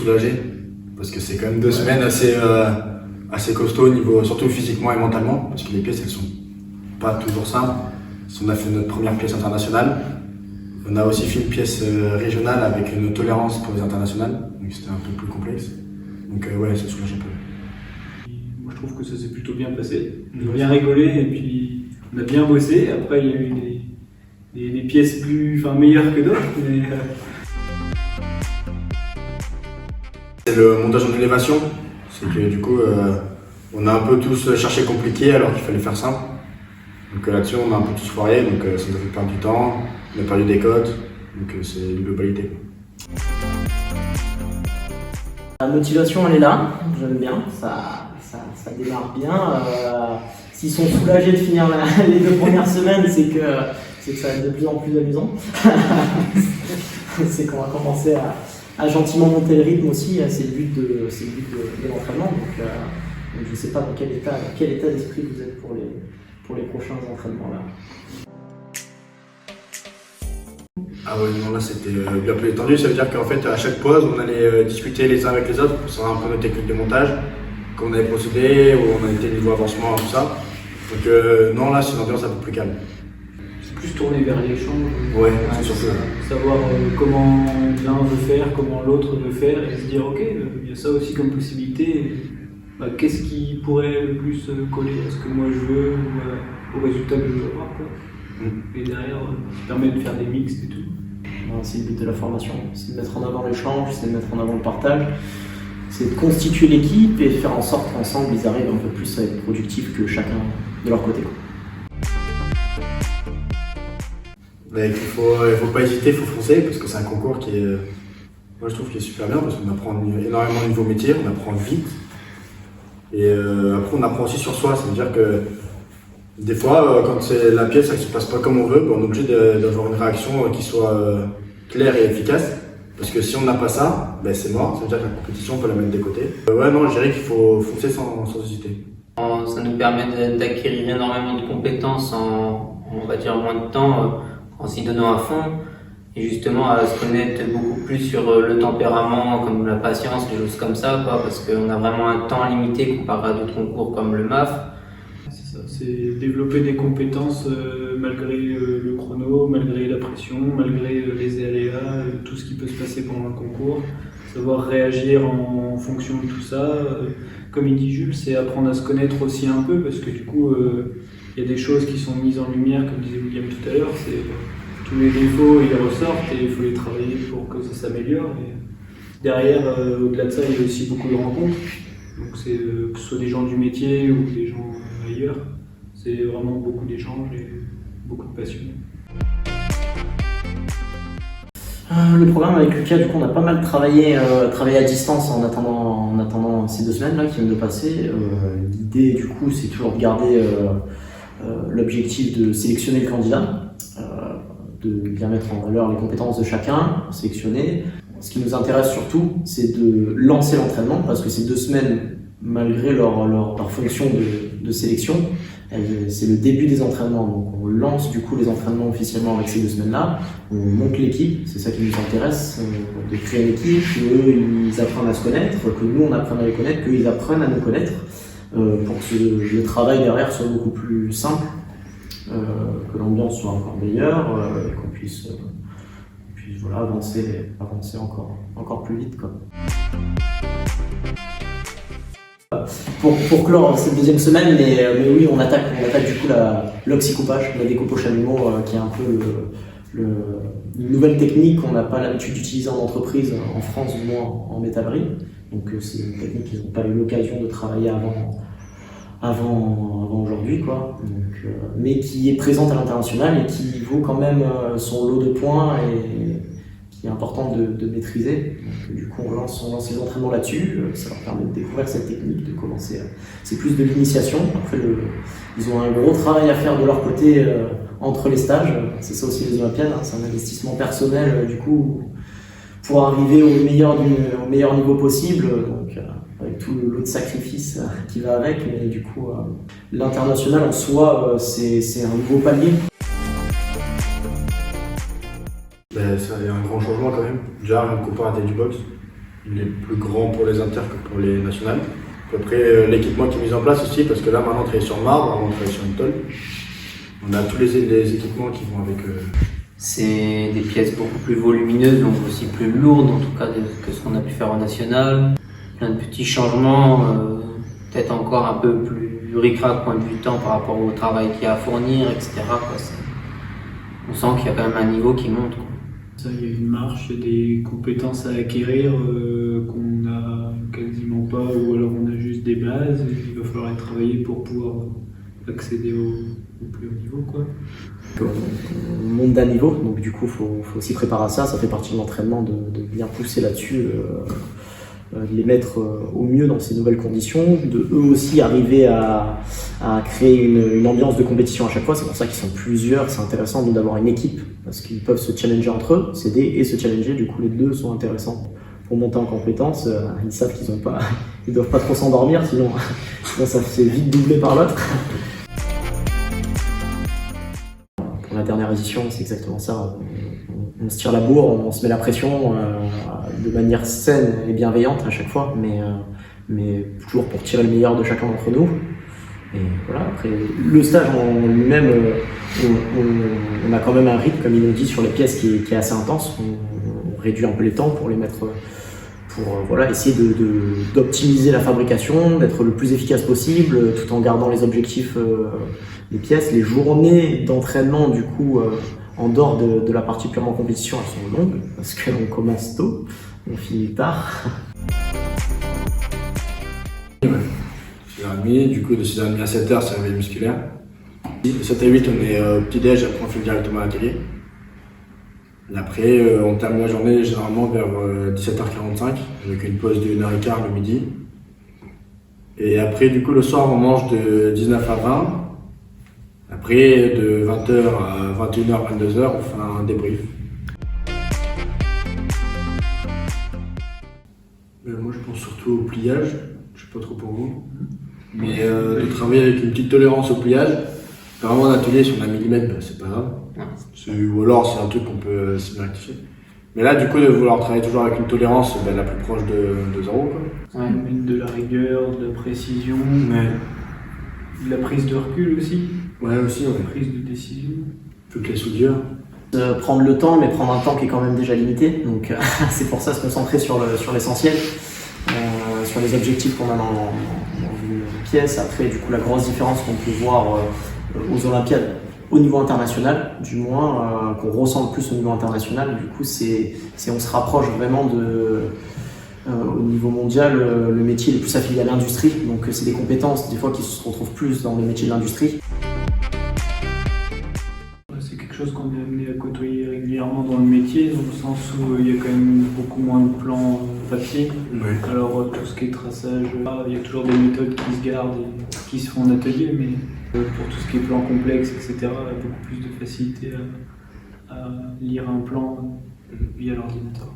soulagé parce que c'est quand même 2 semaines assez costauds au niveau, surtout physiquement et mentalement, parce que les pièces elles sont pas toujours simples. On a fait notre première pièce internationale. On a aussi fait une pièce régionale avec une tolérance pour les internationales, donc c'était un peu plus complexe. Donc ouais, ça soulage un peu. Moi je trouve que ça s'est plutôt bien passé. On a bien rigolé et puis on a bien bossé. Après il y a eu des pièces meilleures que d'autres. Mais, C'est le montage en élévation, c'est que du coup on a un peu tous cherché compliqué alors qu'il fallait faire simple. Donc là-dessus on a un peu tous foiré, donc ça nous a fait perdre du temps, on a perdu des codes, donc c'est une globalité. La motivation elle est là, j'aime bien, ça démarre bien. S'ils sont soulagés de finir les 2 premières semaines, c'est que ça va être de plus en plus amusant. C'est qu'on va commencer à gentiment monter le rythme aussi, c'est le but de l'entraînement. Donc je ne sais pas dans quel état d'esprit vous êtes pour les prochains entraînements là. Ah ouais, non, là c'était bien plus étendu, ça veut dire qu'en fait à chaque pause on allait discuter les uns avec les autres pour savoir un peu nos techniques de montage, comment on avait procédé, où on a été niveau avancement, tout ça. Donc non, là c'est une ambiance un peu plus calme. c'est plus tourné vers l'échange. Ouais, c'est surtout. Savoir comment l'un veut faire, comment l'autre veut faire et se dire ok, il y a ça aussi comme possibilité. Qu'est-ce qui pourrait le plus coller à ce que moi je veux ou au résultat que je veux avoir quoi. Et derrière, ça permet de faire des mixtes et tout. C'est le but de la formation, c'est de mettre en avant l'échange, c'est de mettre en avant le partage, c'est de constituer l'équipe et faire en sorte qu'ensemble ils arrivent un peu plus à être productifs que chacun de leur côté. Mais il faut pas hésiter, il faut foncer parce que c'est un concours qui est, moi je trouve qu'il est super bien parce qu'on apprend énormément de nouveaux métiers, on apprend vite et après on apprend aussi sur soi, ça veut dire que des fois quand la pièce elle se passe pas comme on veut, on est obligé d'avoir une réaction qui soit claire et efficace parce que si on n'a pas ça, c'est mort, ça veut dire que la compétition on peut la mettre de côté. Ouais non, je dirais qu'il faut foncer sans hésiter. Ça nous permet d'acquérir énormément de compétences en, on va dire, moins de temps, en s'y donnant à fond, et justement à se connaître beaucoup plus sur le tempérament, comme la patience, des choses comme ça, quoi, parce qu'on a vraiment un temps limité comparé à d'autres concours comme le MAF. C'est ça, c'est développer des compétences malgré le chrono, malgré la pression, malgré les aléas, tout ce qui peut se passer pendant un concours. Savoir réagir en fonction de tout ça. Comme il dit Jules, c'est apprendre à se connaître aussi un peu parce que du coup, il y a des choses qui sont mises en lumière, comme disait William tout à l'heure. Tous les défauts, ils ressortent et il faut les travailler pour que ça s'améliore. Et derrière, au-delà de ça, il y a aussi beaucoup de rencontres. Donc c'est que ce soit des gens du métier ou des gens ailleurs, c'est vraiment beaucoup d'échanges et beaucoup de passion. Le programme avec Lucas, du coup, on a pas mal travaillé à distance en attendant ces 2 semaines là qui viennent de passer. L'idée, du coup, c'est toujours de garder l'objectif de sélectionner le candidat, de bien mettre en valeur les compétences de chacun, sélectionner. Ce qui nous intéresse surtout, c'est de lancer l'entraînement parce que ces 2 semaines, malgré leur fonction de sélection, c'est le début des entraînements. Donc on lance du coup les entraînements officiellement avec ces 2 semaines-là. On monte l'équipe, c'est ça qui nous intéresse, de créer une équipe, qu'eux ils apprennent à se connaître, que nous on apprenne à les connaître, qu'ils apprennent à nous connaître, pour que le travail derrière soit beaucoup plus simple, que l'ambiance soit encore meilleure, et qu'on puisse voilà, avancer encore plus vite, quoi. Pour clore cette 2e semaine, mais oui, on attaque du coup l'oxycoupage, la découpe au chalumeau, qui est un peu une nouvelle technique qu'on n'a pas l'habitude d'utiliser en entreprise, en France du moins en métallerie. Donc c'est une technique qu'ils n'ont pas eu l'occasion de travailler avant aujourd'hui, quoi. Donc, mais qui est présente à l'international et qui vaut quand même son lot de points et qui est important de maîtriser. Donc, du coup, on lance les entraînements là-dessus. Ça leur permet de découvrir cette technique, de commencer. C'est plus de l'initiation. Après, ils ont un gros travail à faire de leur côté entre les stages. C'est ça aussi les Olympiades. C'est un investissement personnel, du coup, pour arriver au meilleur niveau possible. Donc, avec tout le lot de sacrifices qui va avec. Mais du coup, l'international en soi, c'est un nouveau palier. Ça, il y a un grand changement quand même. Déjà, comparé à du boxe, Il est plus grand pour les inter que pour les nationales. Puis après, l'équipement qui est mis en place aussi, parce que là, maintenant, on travaille sur marbre, avant, on travaille sur une tôle. On a tous les équipements qui vont avec. C'est des pièces beaucoup plus volumineuses, donc aussi plus lourdes en tout cas que ce qu'on a pu faire en national. Plein de petits changements, peut-être encore un peu plus ric-rac point de vue temps par rapport au travail qu'il y a à fournir, etc. quoi. On sent qu'il y a quand même un niveau qui monte, quoi. Ça, il y a une marche, il y a des compétences à acquérir qu'on n'a quasiment pas, ou alors on a juste des bases, et il va falloir y travailler pour pouvoir accéder au plus haut niveau, quoi. On monte d'un niveau, donc du coup, faut aussi préparer à ça. Ça fait partie de l'entraînement de bien pousser là-dessus, de les mettre au mieux dans ces nouvelles conditions, de eux aussi arriver à créer une ambiance de compétition à chaque fois. C'est pour ça qu'ils sont plusieurs. C'est intéressant d'avoir une équipe parce qu'ils peuvent se challenger entre eux, s'aider et se challenger. Du coup, les deux sont intéressants pour monter en compétence. Ils savent ils doivent pas trop s'endormir, sinon ça fait vite doubler par l'autre. La dernière édition, c'est exactement ça. On se tire la bourre, on se met la pression de manière saine et bienveillante à chaque fois, mais toujours pour tirer le meilleur de chacun d'entre nous. Et voilà, après, le stage en lui-même, on a quand même un rythme, comme ils l'ont dit, sur les pièces qui est assez intense. On réduit un peu les temps pour les mettre, pour essayer d'optimiser la fabrication, d'être le plus efficace possible, tout en gardant les objectifs des pièces. Les journées d'entraînement, du coup, en dehors de la partie purement compétition, elles sont longues, parce qu'on commence tôt, on finit tard. 6h30, du coup de 6h30 à 7h, c'est réveil musculaire. De 7 à 8, on est au petit-déj, après on file directement à l'atelier. Et après, on termine la journée généralement vers 17h45, avec une pause de 1h15 le midi. Et après, du coup, le soir, on mange de 19 à 20. Après, de 20h à 21h, 22h, on fait un débrief. Moi, je pense surtout au pliage. Je sais pas trop pour vous. Mais de travailler avec une petite tolérance au pliage. Vraiment, en atelier, si on a un millimètre, c'est pas grave. Ou alors, c'est un truc qu'on peut rectifier. Mais là, du coup, de vouloir travailler toujours avec une tolérance la plus proche de 0. Quoi. Ouais, de la rigueur, de la précision, de la prise de recul aussi. Ouais, aussi, ouais. Prise de décision. Toutes les soudures. Prendre le temps, mais prendre un temps qui est quand même déjà limité. Donc c'est pour ça se concentrer sur l'essentiel, sur les objectifs qu'on a dans une pièce. Après, du coup, la grosse différence qu'on peut voir aux Olympiades, au niveau international, du moins, qu'on ressent le plus au niveau international, du coup, c'est on se rapproche vraiment au niveau mondial, le métier est plus affilié à l'industrie. Donc c'est des compétences, des fois, qui se retrouvent plus dans le métier de l'industrie. C'est quelque chose qu'on est amené à côtoyer régulièrement dans le métier, dans le sens où il y a quand même beaucoup moins de plans papier. Ouais. Alors tout ce qui est traçage, il y a toujours des méthodes qui se gardent et qui se font en atelier, mais pour tout ce qui est plan complexe, etc., il y a beaucoup plus de facilité à lire un plan via l'ordinateur.